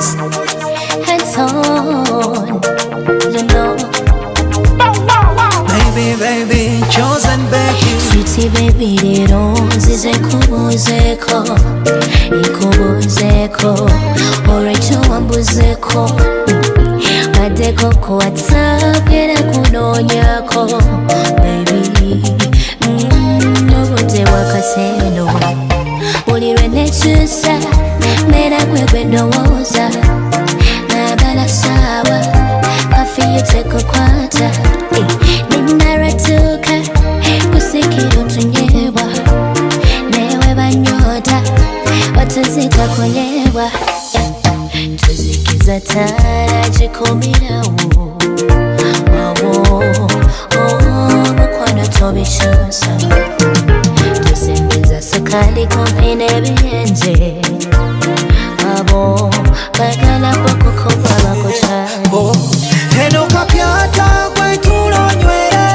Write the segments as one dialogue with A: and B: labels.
A: Hands on, you know.
B: Baby, chosen Becky.
A: Sweetie baby, rero zizekubuzeko, ikubuzeko, olwekyo wambuzeko. Baddeko ku WhatsApp era kunoonyako, baby. Obudde bwakaseno, buli lwe nekyusa, mbeera gwe ndowooza. Nagala saawa, kafiyu tekukwata. Ninaratuka kusikira otunyebwa, newe banyota watuzika kunyebwa. Tuzikiza ttaala gikumirawo, awo omukwano tobikyusa. Tusingiza sukali kumpi n'ebiyenje, abo bagala okukuba bakukyali.
B: Eno kapyata kwetula onywere,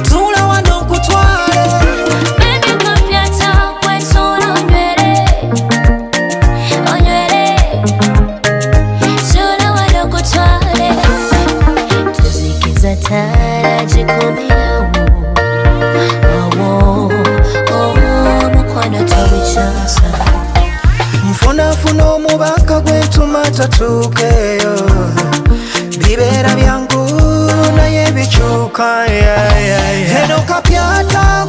B: tula wano nkutwale.
A: Baby kapyata kwetula onywere, tula wano nkutwale. Tuzikiza ttaala gikumirawo, awo omukwano tobikyusa.
B: Nfunafuna omubaka gwentuma tatuukeyo, bibeera byangu naye bikyuka. Eno kapyata